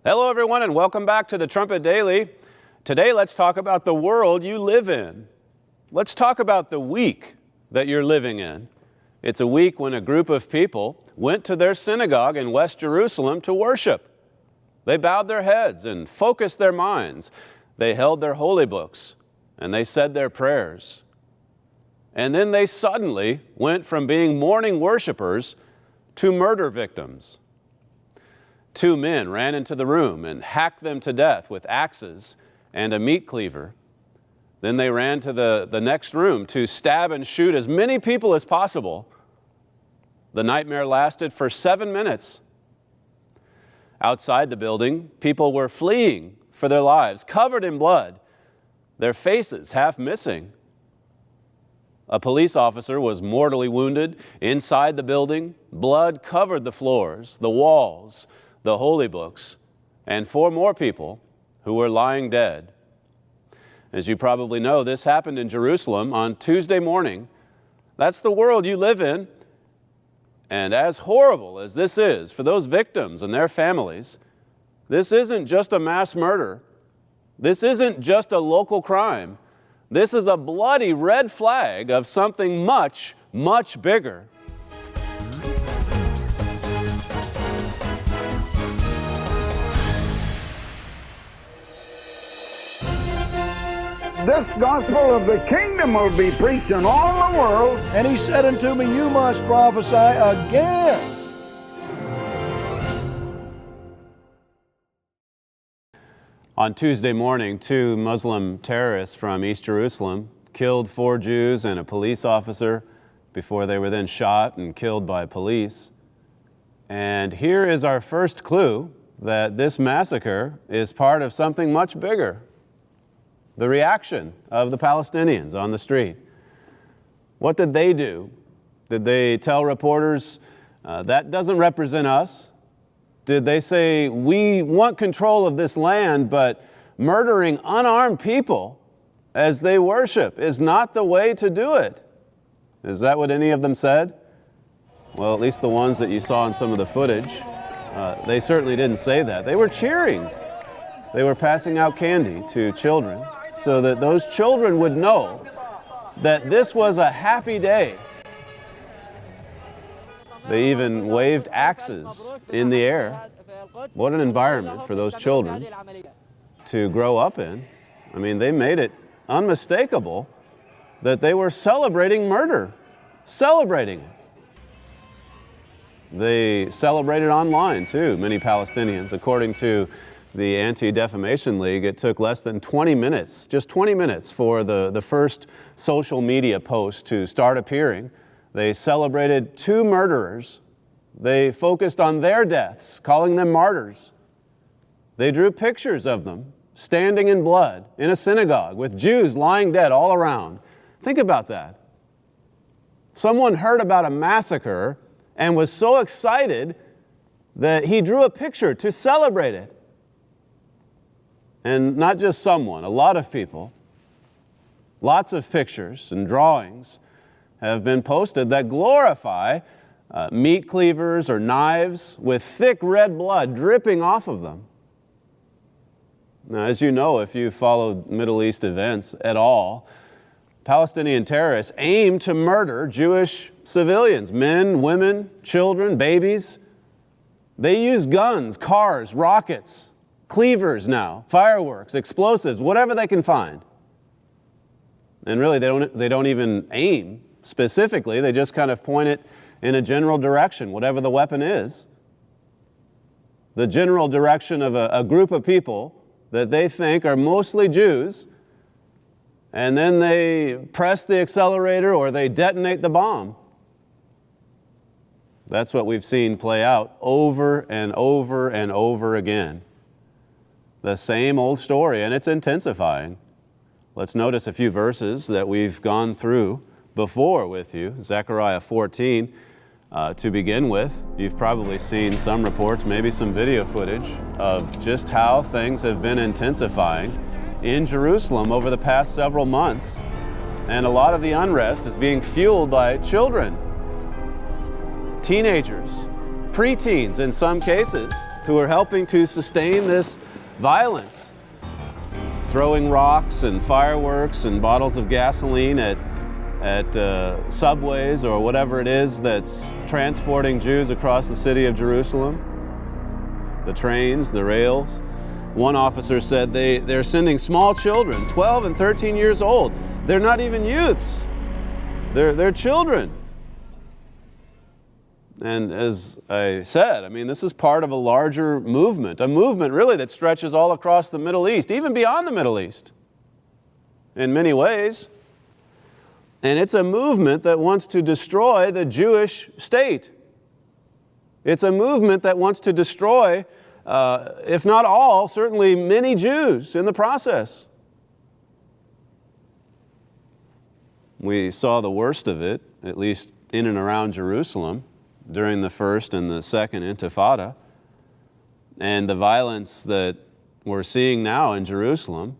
Hello, everyone, and welcome back to the Trumpet Daily. Today, let's talk about the world you live in. Let's talk about the week that you're living in. It's a week when a group of people went to their synagogue in West Jerusalem to worship. They bowed their heads and focused their minds. They held their holy books, and they said their prayers. And then they suddenly went from being mourning worshipers to murder victims. 2 men ran into the room and hacked them to death with axes and a meat cleaver. Then they ran to the next room to stab and shoot as many people as possible. The nightmare lasted for 7 minutes. Outside the building, people were fleeing for their lives, covered in blood, their faces half missing. A police officer was mortally wounded. Inside the building, blood covered the floors, the walls, the holy books, and 4 more people who were lying dead. As you probably know, this happened in Jerusalem on Tuesday morning. That's the world you live in. And as horrible as this is for those victims and their families, this isn't just a mass murder. This isn't just a local crime. This is a bloody red flag of something much, much bigger. This gospel of the kingdom will be preached in all the world. And he said unto me, you must prophesy again. On Tuesday morning, 2 Muslim terrorists from East Jerusalem killed 4 Jews and a police officer before they were then shot and killed by police. And here is our first clue that this massacre is part of something much bigger. The reaction of the Palestinians on the street. What did they do? Did they tell reporters, that doesn't represent us? Did they say, we want control of this land, but murdering unarmed people as they worship is not the way to do it? Is that what any of them said? Well, at least the ones that you saw in some of the footage, they certainly didn't say that. They were cheering. They were passing out candy to children so that those children would know that this was a happy day. They even waved axes in the air. What an environment for those children to grow up in. I mean, they made it unmistakable that they were celebrating murder, celebrating it. They celebrated online too, many Palestinians. According to the Anti-Defamation League, it took less than 20 minutes, just 20 minutes for the first social media post to start appearing. They celebrated 2 murderers. They focused on their deaths, calling them martyrs. They drew pictures of them standing in blood in a synagogue with Jews lying dead all around. Think about that. Someone heard about a massacre and was so excited that he drew a picture to celebrate it. And not just someone, a lot of people, lots of pictures and drawings have been posted that glorify meat cleavers or knives with thick red blood dripping off of them. Now, as you know, if you followed Middle East events at all, Palestinian terrorists aim to murder Jewish civilians, men, women, children, babies. They use guns, cars, rockets, cleavers now, fireworks, explosives, whatever they can find. And really, they don't even aim specifically. They just kind of point it in a general direction, whatever the weapon is. The general direction of a group of people that they think are mostly Jews, and then they press the accelerator or they detonate the bomb. That's what we've seen play out over and over and over again. The same old story, and it's intensifying. Let's notice a few verses that we've gone through before with you. Zechariah 14, to begin with. You've probably seen some reports, maybe some video footage of just how things have been intensifying in Jerusalem over the past several months. And a lot of the unrest is being fueled by children, teenagers, preteens in some cases, who are helping to sustain this violence, throwing rocks and fireworks and bottles of gasoline at subways or whatever it is that's transporting Jews across the city of Jerusalem, the trains, the rails. One officer said they're sending small children, 12 and 13 years old. They're not even youths. They're children. And as I said, I mean, this is part of a larger movement, a movement really that stretches all across the Middle East, even beyond the Middle East, in many ways. And it's a movement that wants to destroy the Jewish state. It's a movement that wants to destroy, if not all, certainly many Jews in the process. We saw the worst of it, at least in and around Jerusalem, during the first and the second Intifada. And the violence that we're seeing now in Jerusalem,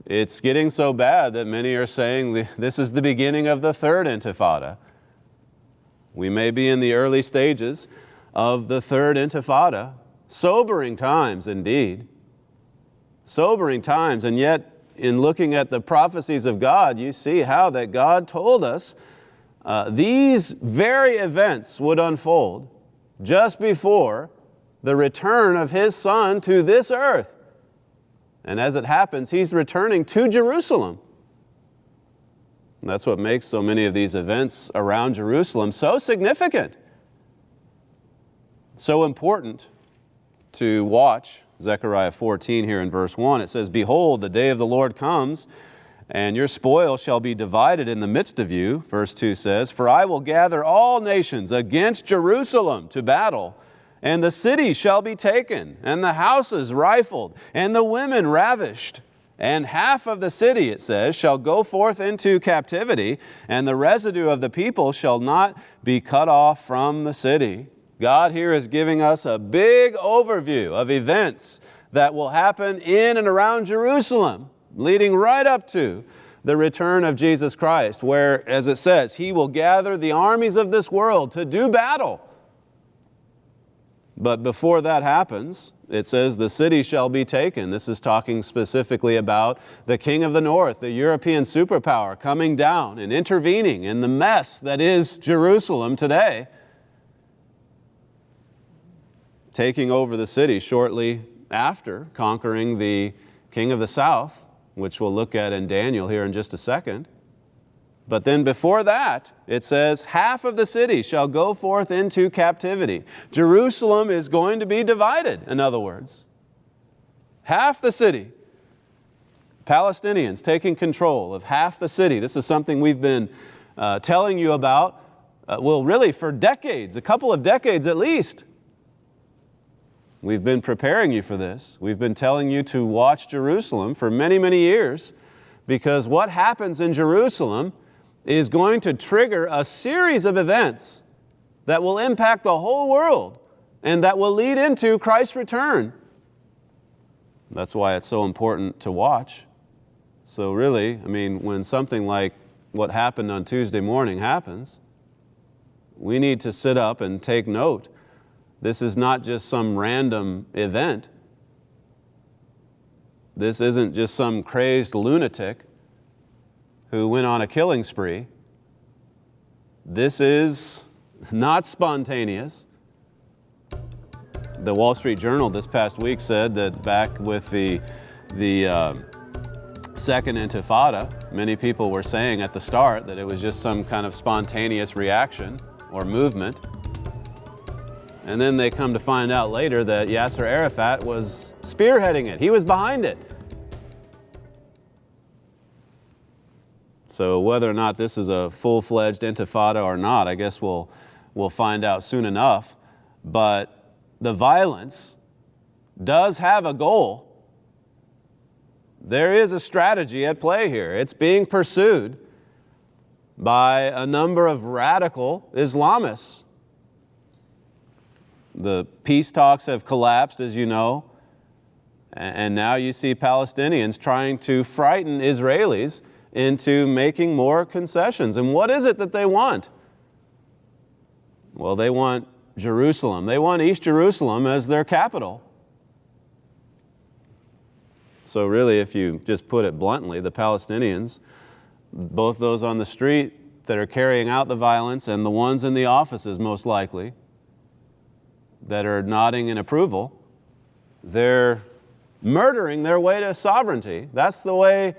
it's getting so bad that many are saying this is the beginning of the third Intifada. We may be in the early stages of the third Intifada. Sobering times indeed. Sobering times, and yet in looking at the prophecies of God, you see how that God told us these very events would unfold just before the return of His Son to this earth. And as it happens, He's returning to Jerusalem. And that's what makes so many of these events around Jerusalem so significant, so important to watch. Zechariah 14 here in verse 1, it says, "Behold, the day of the Lord comes, and your spoil shall be divided in the midst of you." Verse 2 says, "For I will gather all nations against Jerusalem to battle, and the city shall be taken, and the houses rifled, and the women ravished. And half of the city," it says, "shall go forth into captivity, and the residue of the people shall not be cut off from the city." God here is giving us a big overview of events that will happen in and around Jerusalem, leading right up to the return of Jesus Christ, where, as it says, He will gather the armies of this world to do battle. But before that happens, it says the city shall be taken. This is talking specifically about the king of the north, the European superpower, coming down and intervening in the mess that is Jerusalem today, taking over the city shortly after conquering the king of the south, which we'll look at in Daniel here in just a second. But then before that, it says, half of the city shall go forth into captivity. Jerusalem is going to be divided, in other words. Half the city. Palestinians taking control of half the city. This is something we've been telling you about, really for decades, a couple of decades at least. We've been preparing you for this. We've been telling you to watch Jerusalem for many, many years, because what happens in Jerusalem is going to trigger a series of events that will impact the whole world and that will lead into Christ's return. That's why it's so important to watch. So really, I mean, when something like what happened on Tuesday morning happens, we need to sit up and take note. This is not just some random event. This isn't just some crazed lunatic who went on a killing spree. This is not spontaneous. The Wall Street Journal this past week said that back with the second Intifada, many people were saying at the start that it was just some kind of spontaneous reaction or movement. And then they come to find out later that Yasser Arafat was spearheading it. He was behind it. So whether or not this is a full-fledged Intifada or not, I guess we'll find out soon enough. But the violence does have a goal. There is a strategy at play here. It's being pursued by a number of radical Islamists. The peace talks have collapsed, as you know, and now you see Palestinians trying to frighten Israelis into making more concessions. And what is it that they want? Well, they want Jerusalem. They want East Jerusalem as their capital. So really, if you just put it bluntly, the Palestinians, both those on the street that are carrying out the violence and the ones in the offices most likely that are nodding in approval, they're murdering their way to sovereignty. That's the way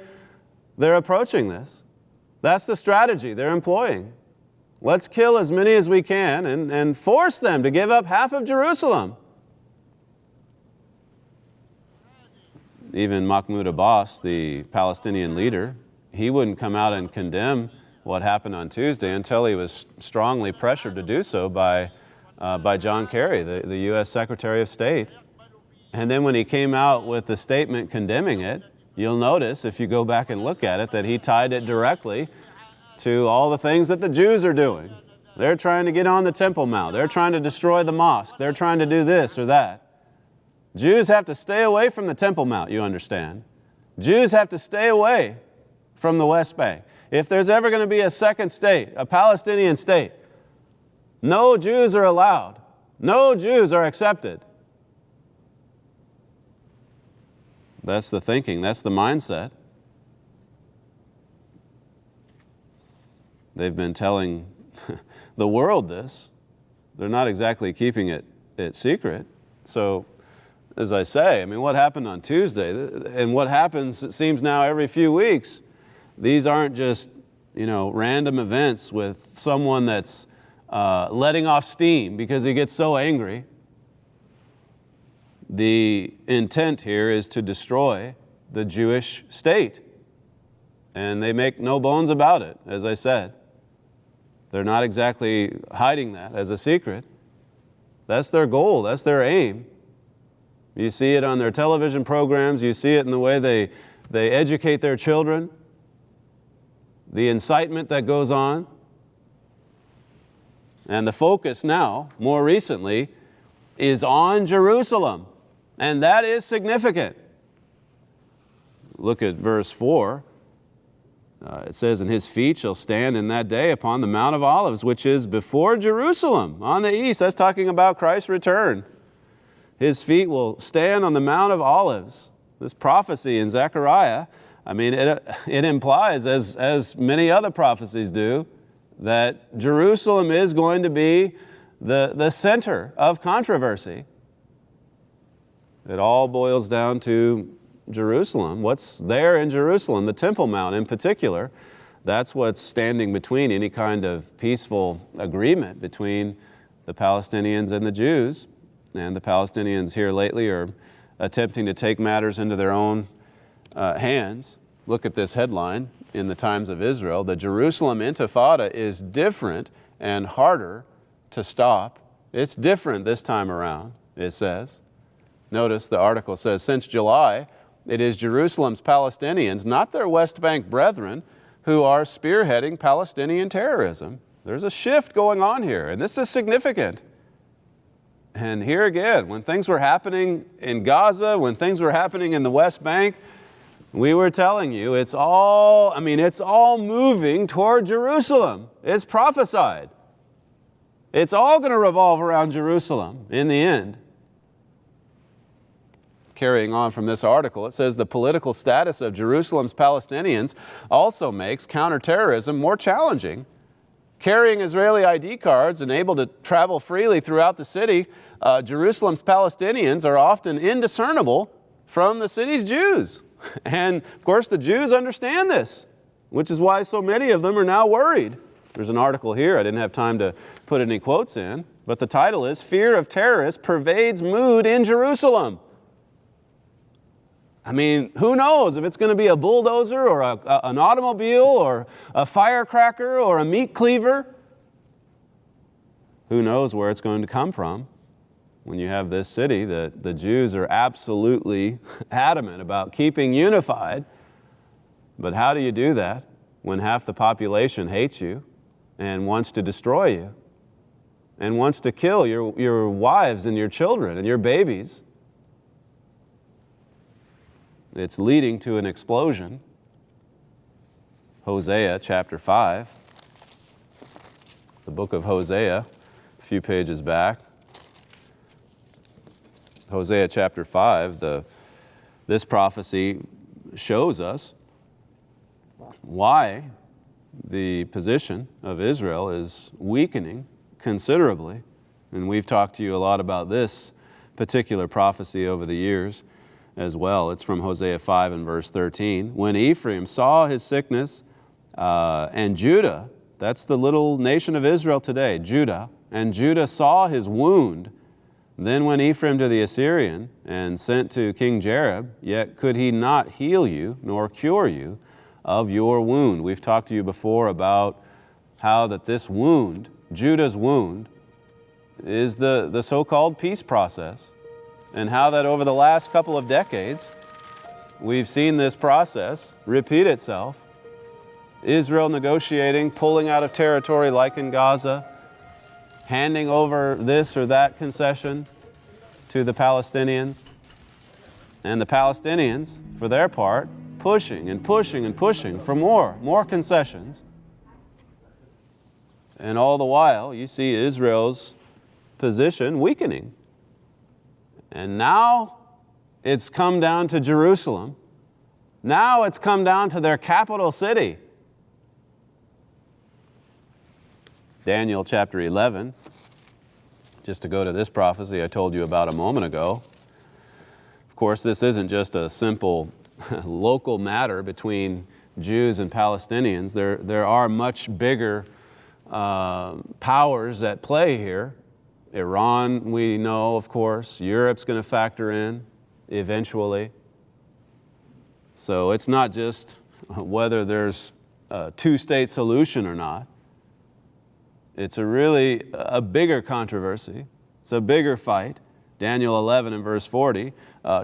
they're approaching this. That's the strategy they're employing. Let's kill as many as we can and force them to give up half of Jerusalem. Even Mahmoud Abbas, the Palestinian leader, he wouldn't come out and condemn what happened on Tuesday until he was strongly pressured to do so by John Kerry, the U.S. Secretary of State. And then when he came out with the statement condemning it, you'll notice, if you go back and look at it, that he tied it directly to all the things that the Jews are doing. They're trying to get on the Temple Mount. They're trying to destroy the mosque. They're trying to do this or that. Jews have to stay away from the Temple Mount, you understand. Jews have to stay away from the West Bank. If there's ever going to be a second state, a Palestinian state, no Jews are allowed. No Jews are accepted. That's the thinking. That's the mindset. They've been telling the world this. They're not exactly keeping it secret. So, as I say, I mean, what happened on Tuesday, and what happens, it seems now, every few weeks, these aren't just, random events with someone that's letting off steam because he gets so angry. The intent here is to destroy the Jewish state. And they make no bones about it, as I said. They're not exactly hiding that as a secret. That's their goal. That's their aim. You see it on their television programs. You see it in the way they educate their children. The incitement that goes on. And the focus now, more recently, is on Jerusalem. And that is significant. Look at verse 4. It says, "And his feet shall stand in that day upon the Mount of Olives, which is before Jerusalem, on the east." That's talking about Christ's return. His feet will stand on the Mount of Olives. This prophecy in Zechariah, I mean, it implies, as many other prophecies do, that Jerusalem is going to be the center of controversy. It all boils down to Jerusalem. What's there in Jerusalem? The Temple Mount in particular. That's what's standing between any kind of peaceful agreement between the Palestinians and the Jews. And the Palestinians here lately are attempting to take matters into their own hands. Look at this headline in the Times of Israel. "The Jerusalem Intifada is different and harder to stop." It's different this time around, it says. Notice the article says, "Since July, it is Jerusalem's Palestinians, not their West Bank brethren, who are spearheading Palestinian terrorism." There's a shift going on here, and this is significant. And here again, when things were happening in Gaza, when things were happening in the West Bank, we were telling you it's all moving toward Jerusalem. It's prophesied. It's all going to revolve around Jerusalem in the end. Carrying on from this article, it says the political status of Jerusalem's Palestinians also makes counterterrorism more challenging. Carrying Israeli ID cards and able to travel freely throughout the city, Jerusalem's Palestinians are often indiscernible from the city's Jews. And of course the Jews understand this, which is why so many of them are now worried. There's an article here, I didn't have time to put any quotes in, but the title is "Fear of Terrorists Pervades Mood in Jerusalem." I mean, who knows if it's going to be a bulldozer or an automobile or a firecracker or a meat cleaver? Who knows where it's going to come from when you have this city that the Jews are absolutely adamant about keeping unified. But how do you do that when half the population hates you and wants to destroy you and wants to kill your wives and your children and your babies? It's leading to an explosion. Hosea chapter 5. The book of Hosea a few pages back. Hosea chapter 5, this prophecy shows us why the position of Israel is weakening considerably. And we've talked to you a lot about this particular prophecy over the years as well. It's from Hosea 5 and verse 13. When Ephraim saw his sickness, and Judah, that's the little nation of Israel today, Judah, and Judah saw his wound, then went Ephraim to the Assyrian and sent to King Jareb, yet could he not heal you nor cure you of your wound. We've talked to you before about how that this wound, Judah's wound, is the so-called peace process, and how that over the last couple of decades we've seen this process repeat itself. Israel negotiating, pulling out of territory like in Gaza, handing over this or that concession to the Palestinians, and the Palestinians, for their part, pushing and pushing and pushing for more concessions. And all the while, you see Israel's position weakening. And now it's come down to Jerusalem. Now it's come down to their capital city. Daniel chapter 11, just to go to this prophecy I told you about a moment ago. Of course, this isn't just a simple local matter between Jews and Palestinians. There are much bigger powers at play here. Iran, we know, of course. Europe's going to factor in eventually. So it's not just whether there's a two-state solution or not. It's really a bigger controversy. It's a bigger fight. Daniel 11 and verse 40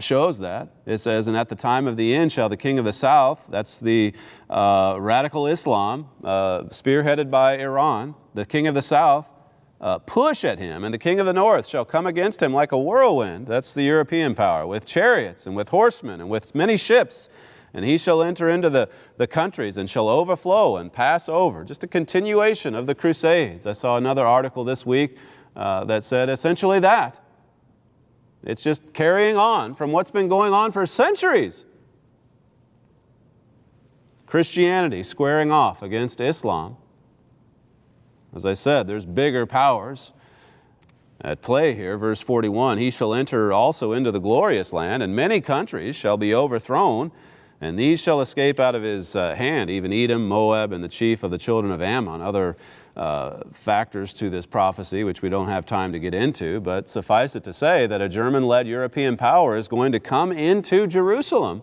shows that. It says, and at the time of the end shall the king of the south, that's the radical Islam, spearheaded by Iran, the king of the south, push at him, and the king of the north shall come against him like a whirlwind. That's the European power, with chariots and with horsemen and with many ships. And he shall enter into the countries and shall overflow and pass over. Just a continuation of the Crusades. I saw another article this week that said essentially that. It's just carrying on from what's been going on for centuries. Christianity squaring off against Islam. As I said, there's bigger powers at play here. Verse 41, he shall enter also into the glorious land, and many countries shall be overthrown, and these shall escape out of his hand, even Edom, Moab, and the chief of the children of Ammon. Other factors to this prophecy, which we don't have time to get into, but suffice it to say that a German-led European power is going to come into Jerusalem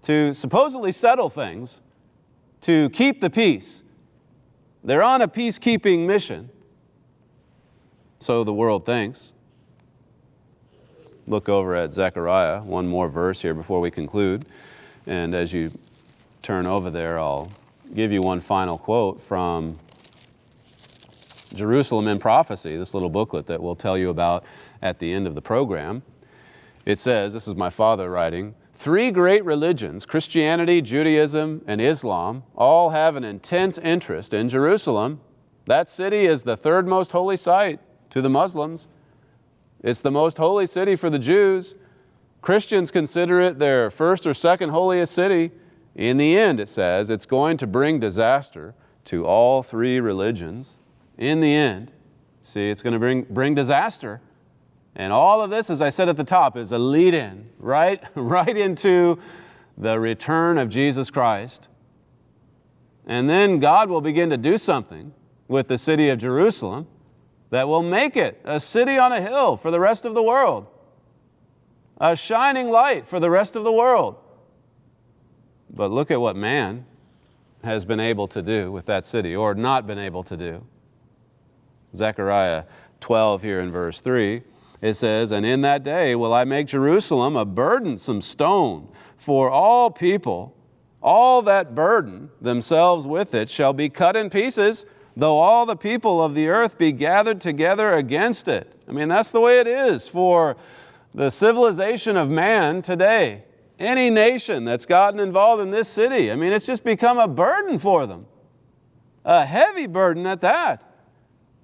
to supposedly settle things, to keep the peace. They're on a peacekeeping mission, so the world thinks. Look over at Zechariah, one more verse here before we conclude. And as you turn over there, I'll give you one final quote from Jerusalem in Prophecy, this little booklet that we'll tell you about at the end of the program. It says, this is my father writing, 3 great religions, Christianity, Judaism, and Islam, all have an intense interest in Jerusalem. That city is the 3rd most holy site to the Muslims. It's the most holy city for the Jews. Christians consider it their 1st or 2nd holiest city. In the end, it says, it's going to bring disaster to all 3 religions. In the end, see, it's going to bring disaster. And all of this, as I said at the top, is a lead-in right into the return of Jesus Christ. And then God will begin to do something with the city of Jerusalem that will make it a city on a hill for the rest of the world, a shining light for the rest of the world. But look at what man has been able to do with that city, or not been able to do. Zechariah 12 here in verse 3, it says, and in that day will I make Jerusalem a burdensome stone for all people. All that burden themselves with it shall be cut in pieces, though all the people of the earth be gathered together against it. I mean, that's the way it is for the civilization of man today. Any nation that's gotten involved in this city, I mean, it's just become a burden for them. A heavy burden at that.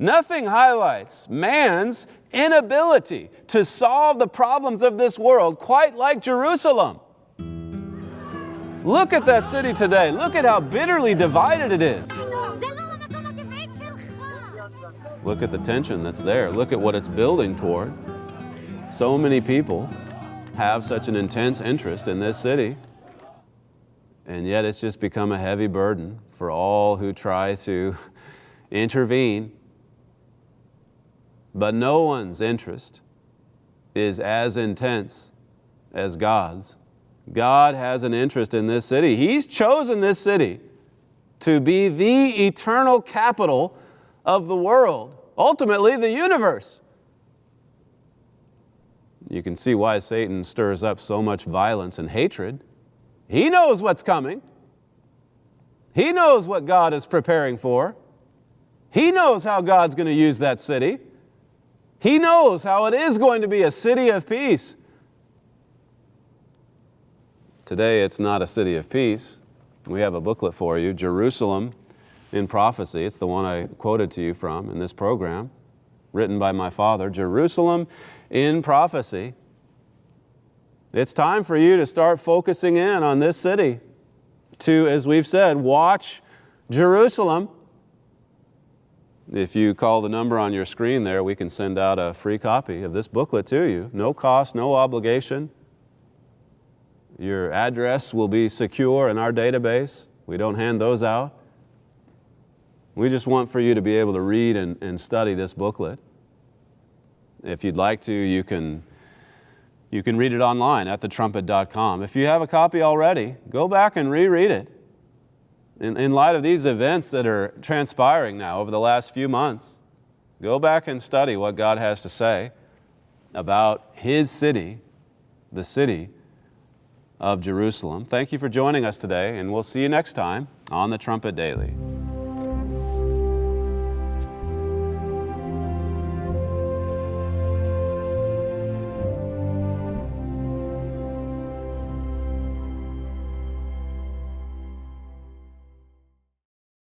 Nothing highlights man's inability to solve the problems of this world quite like Jerusalem. Look at that city today. Look at how bitterly divided it is. Look at the tension that's there. Look at what it's building toward. So many people have such an intense interest in this city, and yet it's just become a heavy burden for all who try to intervene. But no one's interest is as intense as God's. God has an interest in this city. He's chosen this city to be the eternal capital of the world, ultimately the universe. You can see why Satan stirs up so much violence and hatred. He knows what's coming. He knows what God is preparing for. He knows how God's going to use that city. He knows how it is going to be a city of peace. Today, it's not a city of peace. We have a booklet for you, Jerusalem in Prophecy. It's the one I quoted to you from in this program, written by my father, Jerusalem in Prophecy. It's time for you to start focusing in on this city, to, as we've said, watch Jerusalem. If you call the number on your screen there, we can send out a free copy of this booklet to you. No cost, no obligation. Your address will be secure in our database. We don't hand those out. We just want for you to be able to read and study this booklet. If you'd like to, you can read it online at thetrumpet.com. If you have a copy already, go back and reread it. In light of these events that are transpiring now over the last few months, go back and study what God has to say about His city, the city of Jerusalem. Thank you for joining us today, and we'll see you next time on the Trumpet Daily.